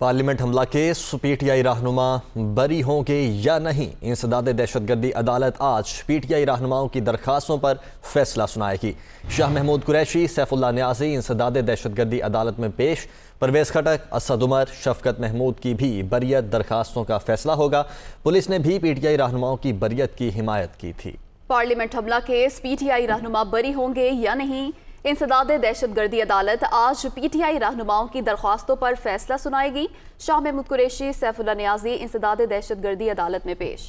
Parliament حملہ case P T I رہنما بری ہوں گے یا نہیں؟ انسداد دہشت گردی عدالت آج پی ٹی آئی رہنماؤں کی درخواستوں پر فیصلہ سنائے گی۔ شاہ محمود قریشی، سیف اللہ نیازی انسداد دہشت گردی عدالت میں پیش۔ پرویز خٹک، اسد عمر، شفقت محمود کی بھی بریت درخواستوں کا فیصلہ ہوگا۔ پولیس نے بھی پی ٹی آئی رہنماؤں کی بریت کی حمایت کی تھی۔ پارلیمنٹ حملہ کیس پی ٹی آئی رہنما بری ہوں گے یا نہیں؟ انسداد دہشت گردی عدالت آج پی ٹی آئی رہنماؤں کی درخواستوں پر فیصلہ سنائے گی۔ شاہ محمود قریشی، سیف اللہ نیازی انسداد دہشت گردی عدالت میں پیش۔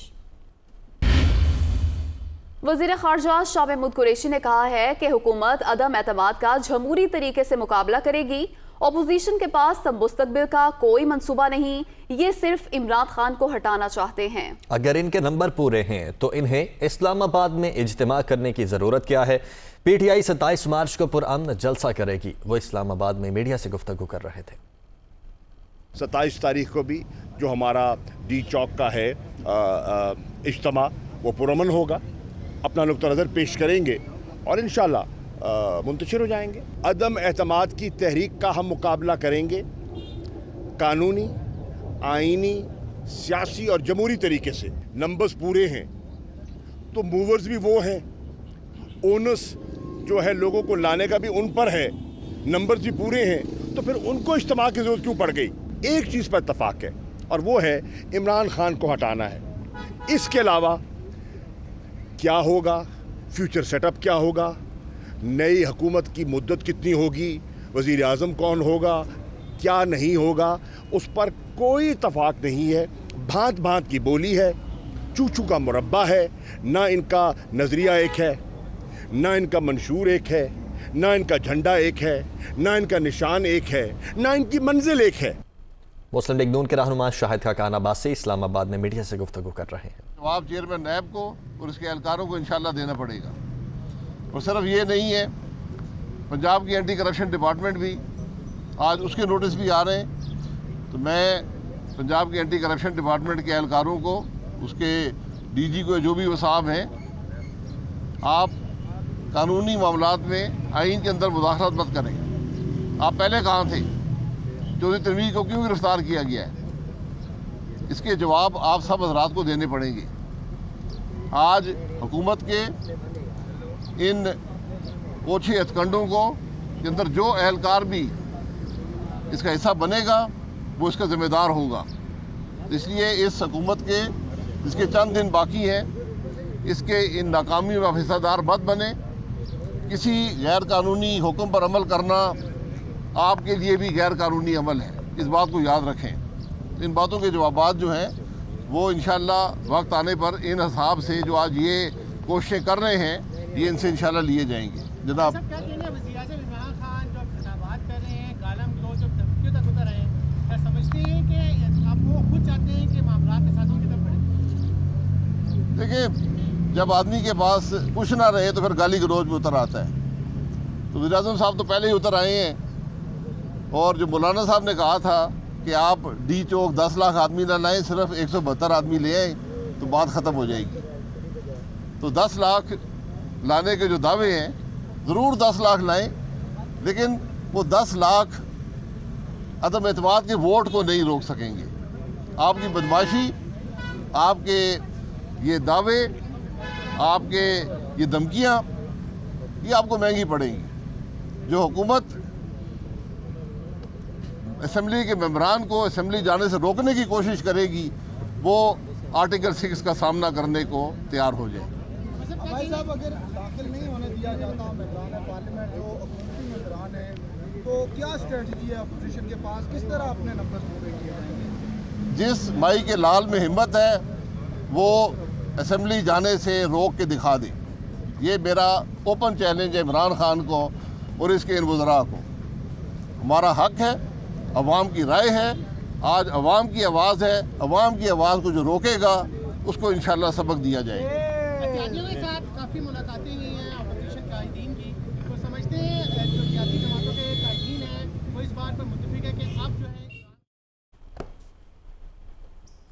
وزیر خارجہ شاہ محمود قریشی نے کہا ہے کہ حکومت عدم اعتماد کا جمہوری طریقے سے مقابلہ کرے گی۔ اپوزیشن کے پاس مستقبل کا کوئی منصوبہ نہیں، یہ صرف عمران خان کو ہٹانا چاہتے ہیں۔ اگر ان کے نمبر پورے ہیں تو انہیں اسلام آباد میں اجتماع کرنے کی ضرورت کیا ہے؟ پی ٹی آئی 27 مارچ کو پرامن جلسہ کرے گی۔ وہ اسلام آباد میں میڈیا سے گفتگو کر رہے تھے۔ 27 تاریخ کو بھی جو ہمارا ڈی چوک کا ہے اجتماع وہ پرامن ہوگا، اپنا نقطہ نظر پیش کریں گے اور انشاءاللہ منتشر ہو جائیں گے۔ عدم اعتماد کی تحریک کا ہم مقابلہ کریں گے قانونی، آئینی، سیاسی اور جمہوری طریقے سے۔ نمبرز پورے ہیں تو موورز بھی وہ ہیں، اونس جو ہے لوگوں کو لانے کا بھی ان پر ہے، نمبرز بھی پورے ہیں تو پھر ان کو اجتماع کی ضرورت کیوں پڑ گئی؟ ایک چیز پر اتفاق ہے اور وہ ہے عمران خان کو ہٹانا ہے۔ اس کے علاوہ کیا ہوگا، فیوچر سیٹ اپ کیا ہوگا، نئی حکومت کی مدت کتنی ہوگی، وزیر اعظم کون ہوگا، کیا نہیں ہوگا، اس پر کوئی اتفاق نہیں ہے۔ بھانت بھانت کی بولی ہے، چوچو کا مربع ہے، نہ ان کا نظریہ ایک ہے، نہ ان کا منشور ایک ہے، نہ ان کا جھنڈا ایک ہے، نہ ان کا نشان ایک ہے، نہ ان کی منزل ایک ہے۔ مسلم لیگ نون کے رہنما شاہد خاقان عباسی اسلام آباد میں میڈیا سے گفتگو کر رہے ہیں۔ جواب چیئرمین نیب کو اور اس کے اہلکاروں کو انشاءاللہ دینا پڑے گا۔ اور صرف یہ نہیں ہے، پنجاب کی اینٹی کرپشن ڈپارٹمنٹ بھی آج اس کے نوٹس بھی آ رہے ہیں، تو میں پنجاب کی اینٹی کرپشن ڈپارٹمنٹ کے اہلکاروں کو، اس کے ڈی جی کو جو بھی وہ صاحب ہیں، آپ قانونی معاملات میں آئین کے اندر مداخلت مت کریں۔ آپ پہلے کہاں تھے؟ چودھری تنویر کو کیوں گرفتار کیا گیا ہے؟ اس کے جواب آپ سب حضرات کو دینے پڑیں گے۔ آج حکومت کے ان اوچھے ہتھکنڈوں کو کے اندر جو اہلکار بھی اس کا حصہ بنے گا وہ اس کا ذمہ دار ہوگا۔ اس لیے اس حکومت کے جس کے چند دن باقی ہیں، اس کے ان ناکامیوں میں حصہ دار مت بنے۔ کسی غیر قانونی حکم پر عمل کرنا آپ کے لیے بھی غیر قانونی عمل ہے، اس بات کو یاد رکھیں۔ ان باتوں کے جوابات جو ہیں وہ انشاءاللہ وقت آنے پر ان اصحاب سے جو آج یہ کوششیں کر رہے ہیں، یہ ان سے انشاءاللہ لیے جائیں گے۔ جناب کیا کہنا ہے وزیر اعظم عمران خان جو خطابات کر رہے ہیں، گالم گلوچ اور دھمکیوں تک اتر رہے ہیں، کیا سمجھتے ہیں کہ اب وہ خود چاہتے ہیں کہ معاملات کے ساتھوں کی طرف بڑھیں؟ دیکھیں، جب آدمی کے پاس کچھ نہ رہے تو پھر گالی گلوچ میں اتر آتا ہے۔ تو وزیر اعظم صاحب تو پہلے ہی اتر آئے ہیں، اور جو مولانا صاحب نے کہا تھا کہ آپ ڈی چوک 10 لاکھ آدمی نہ لائیں، صرف 172 آدمی لے آئیں تو بات ختم ہو جائے گی۔ تو 10 لاکھ لانے کے جو دعوے ہیں، ضرور 10 لاکھ لائیں، لیکن وہ 10 لاکھ عدم اعتماد کے ووٹ کو نہیں روک سکیں گے۔ آپ کی بدماشی، آپ کے یہ دعوے، آپ کے یہ دھمکیاں، یہ آپ کو مہنگی پڑیں گی۔ جو حکومت اسمبلی کے ممبران کو اسمبلی جانے سے روکنے کی کوشش کرے گی، وہ آرٹیکل 6 کا سامنا کرنے کو تیار ہو جائے۔ بھائی صاحب، اگر داخل نہیں ہونے دیا جاتا ممبران پارلیمنٹ جو حکومتی ممبران ہیں، تو کیا اسٹریٹجی ہے اپوزیشن کے پاس؟ کس طرح اپنے نمبر پورے کیے جائیں گے؟ جس مائی کے لال میں ہمت ہے وہ اسمبلی جانے سے روک کے دکھا دے۔ یہ میرا اوپن چیلنج ہے عمران خان کو اور اس کے ان وزراء کو۔ ہمارا حق ہے، عوام کی رائے ہے، آج عوام کی آواز ہے، عوام کی آواز کو جو روکے گا اس کو انشاءاللہ سبق دیا جائے گا۔ اتحادیوں کے ساتھ کافی ملاقاتیں ہوئی ہیں اپوزیشن قائدین کی، تو سمجھتے ہیں جو سیاسی جماعتوں کے قائدین ہیں وہ اس بات پر متفق ہے کہ اب جو ہے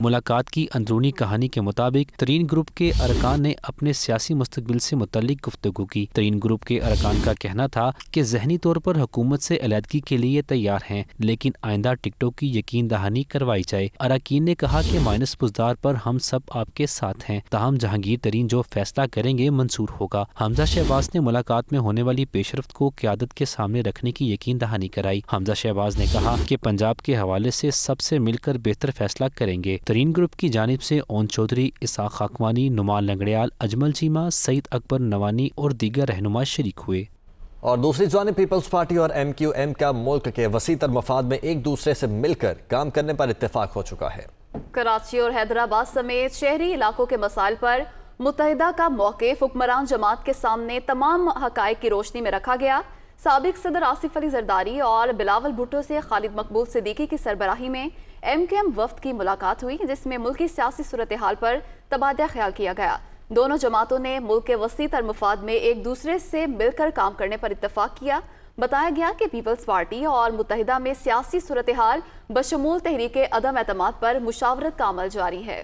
ملاقات کی اندرونی کہانی کے مطابق ترین گروپ کے ارکان نے اپنے سیاسی مستقبل سے متعلق گفتگو کی۔ ترین گروپ کے ارکان کا کہنا تھا کہ ذہنی طور پر حکومت سے علیحدگی کے لیے تیار ہیں، لیکن آئندہ ٹکٹوں کی یقین دہانی کروائی جائے۔ اراکین نے کہا کہ مائنس بزدار پر ہم سب آپ کے ساتھ ہیں، تاہم جہانگیر ترین جو فیصلہ کریں گے منظور ہوگا۔ حمزہ شہباز نے ملاقات میں ہونے والی پیش رفت کو قیادت کے سامنے رکھنے کی یقین دہانی کرائی۔ حمزہ شہباز نے کہا کہ پنجاب کے حوالے سے سب سے مل کر بہتر فیصلہ کریں گے۔ ترین گروپ کی جانب سے اون چودھری، اسحاق خاکوانی، نعمان لنگڑیال، اجمل چیمہ، سعید اکبر نوانی اور دیگر رہنما شریک ہوئے۔ اور دوسری جانب پیپلز پارٹی اور ایم کیو ایم کا ملک کے وسیع تر مفاد میں ایک دوسرے سے مل کر کام کرنے پر اتفاق ہو چکا ہے۔ کراچی اور حیدرآباد سمیت شہری علاقوں کے مسائل پر متحدہ کا موقف حکمران جماعت کے سامنے تمام حقائق کی روشنی میں رکھا گیا۔ سابق صدر آصف علی زرداری اور بلاول بھٹو سے خالد مقبول صدیقی کی سربراہی میں ایم کیو ایم وفد کی ملاقات ہوئی، جس میں ملکی سیاسی صورتحال پر تبادلہ خیال کیا گیا۔ دونوں جماعتوں نے ملک کے وسیع تر مفاد میں ایک دوسرے سے مل کر کام کرنے پر اتفاق کیا۔ بتایا گیا کہ پیپلز پارٹی اور متحدہ میں سیاسی صورتحال بشمول تحریک عدم اعتماد پر مشاورت کا عمل جاری ہے۔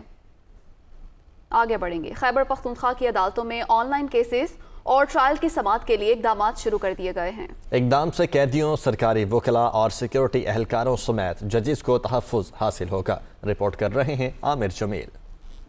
آگے بڑھیں گے۔ خیبر پختونخوا کی عدالتوں میں آن لائن کیسز اور ٹرائل کی سماعت کے لیے اقدامات شروع کر دیے گئے ہیں۔ اقدام سے قیدیوں، سرکاری وکلاء اور سیکیورٹی اہلکاروں سمیت ججز کو تحفظ حاصل ہوگا۔ رپورٹ کر رہے ہیں عامر جمیل۔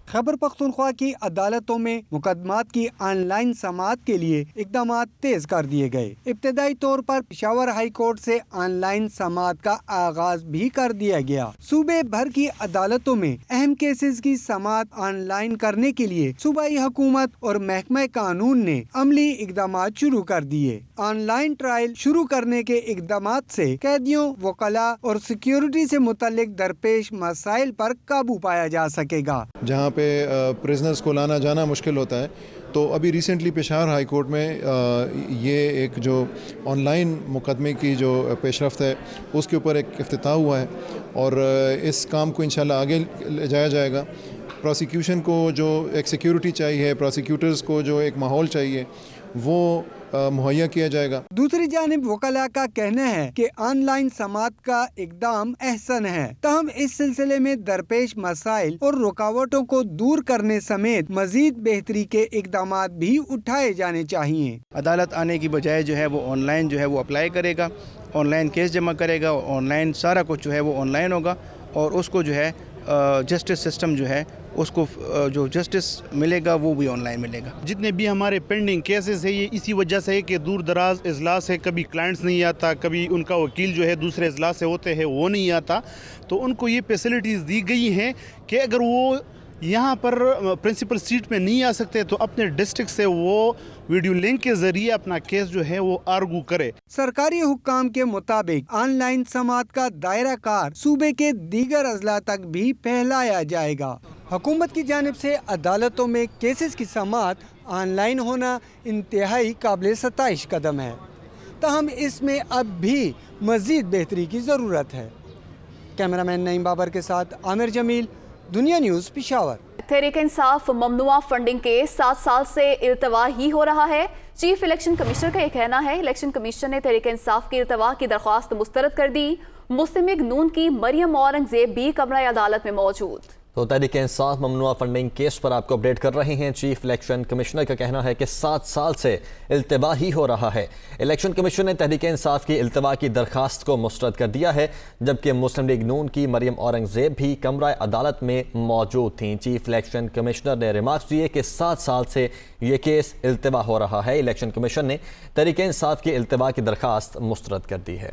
خیبر پختونخوا کی عدالتوں میں مقدمات کی آن لائن سماعت کے لیے اقدامات تیز کر دیے گئے۔ ابتدائی طور پر پشاور ہائی کورٹ سے آن لائن سماعت کا آغاز بھی کر دیا گیا۔ صوبے بھر کی عدالتوں میں اہم کیسز کی سماعت آن لائن کرنے کے لیے صوبائی حکومت اور محکمہ قانون نے عملی اقدامات شروع کر دیے۔ آن لائن ٹرائل شروع کرنے کے اقدامات سے قیدیوں، وکلاء اور سیکیورٹی سے متعلق درپیش مسائل پر قابو پایا جا سکے گا۔ جہاں پہ پریزنرز کو لانا جانا مشکل ہوتا ہے، تو ابھی ریسنٹلی پشاور ہائی کورٹ میں یہ ایک جو آن لائن مقدمے کی جو پیش رفت ہے اس کے اوپر ایک افتتاح ہوا ہے، اور اس کام کو انشاءاللہ آگے لے جایا جائے گا۔ پروسیکیوشن کو جو ایک سیکیورٹی چاہیے، پروسیکیوٹرز کو جو ایک ماحول چاہیے، وہ مہیا کیا جائے گا۔ دوسری جانب وکلاء کا کہنا ہے کہ آن لائن سماعت کا اقدام احسن ہے، تاہم اس سلسلے میں درپیش مسائل اور رکاوٹوں کو دور کرنے سمیت مزید بہتری کے اقدامات بھی اٹھائے جانے چاہیے۔ عدالت آنے کی بجائے جو ہے وہ آن لائن جو ہے وہ اپلائی کرے گا، آن لائن کیس جمع کرے گا، آن لائن سارا کچھ جو ہے وہ آن لائن ہوگا، اور اس کو جو ہے جسٹس سسٹم جو ہے اس کو جو جسٹس ملے گا وہ بھی آن لائن ملے گا۔ جتنے بھی ہمارے پینڈنگ کیسز ہے یہ اسی وجہ سے ہے کہ دور دراز اجلاس ہے، کبھی کلائنٹس نہیں آتا، کبھی ان کا وکیل جو ہے دوسرے اجلاس سے ہوتے ہیں وہ نہیں آتا، تو ان کو یہ فیسلٹیز دی گئی ہیں کہ اگر وہ یہاں پر پرنسپل سیٹ میں نہیں آ سکتے تو اپنے ڈسٹرکٹ سے وہ ویڈیو لنک کے ذریعے اپنا کیس جو ہے وہ آرگو کرے۔ سرکاری حکام کے مطابق آن لائن سماعت کا دائرہ کار صوبے کے دیگر اضلاع تک بھی پھیلایا جائے گا۔ حکومت کی جانب سے عدالتوں میں کیسز کی سماعت آن لائن ہونا انتہائی قابل ستائش قدم ہے، تاہم اس میں اب بھی مزید بہتری کی ضرورت ہے۔ کیمرہ مین نعیم بابر کے ساتھ عامر جمیل، دنیا نیوز، پشاور۔ تحریک انصاف ممنوعہ فنڈنگ کے 7 سال سے التوا ہی ہو رہا ہے۔ چیف الیکشن کمشنر کا یہ کہنا ہے۔ الیکشن کمیشن نے تحریک انصاف کی التوا کی درخواست مسترد کر دی۔ مسلم لیگ نون کی مریم اورنگزیب بھی کمرہ عدالت میں موجود۔ تو تحریک انصاف ممنوعہ فنڈنگ کیس پر آپ کو اپڈیٹ کر رہے ہیں۔ چیف الیکشن کمشنر کا کہنا ہے کہ 7 سال سے التوا ہی ہو رہا ہے۔ الیکشن کمیشن نے تحریک انصاف کی التوا کی درخواست کو مسترد کر دیا ہے، جبکہ مسلم لیگ نون کی مریم اورنگزیب بھی کمرہ عدالت میں موجود تھیں۔ چیف الیکشن کمشنر نے ریمارکس دیے کہ 7 سال سے یہ کیس التوا ہو رہا ہے۔ الیکشن کمیشن نے تحریک انصاف کی التوا کی درخواست مسترد کر دی ہے۔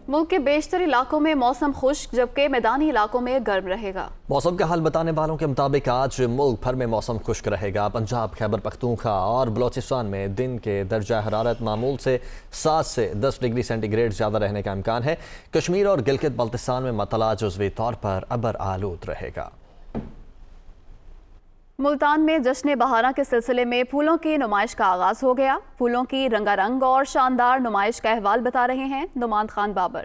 ملک کے بیشتر علاقوں میں موسم خشک، جبکہ میدانی علاقوں میں گرم رہے گا۔ موسم کا حال بتانے والوں کے مطابق آج ملک بھر میں موسم خشک رہے گا۔ پنجاب، خیبر پختونخوا اور بلوچستان میں دن کے درجہ حرارت معمول سے 7 سے 10 ڈگری سینٹی گریڈ زیادہ رہنے کا امکان ہے۔ کشمیر اور گلگت بلتستان میں مطلع جزوی طور پر ابر آلود رہے گا۔ ملتان میں جشن بہاراں کے سلسلے میں پھولوں کی نمائش کا آغاز ہو گیا۔ پھولوں کی رنگا رنگ اور شاندار نمائش کا احوال بتا رہے ہیں نعمان خان بابر۔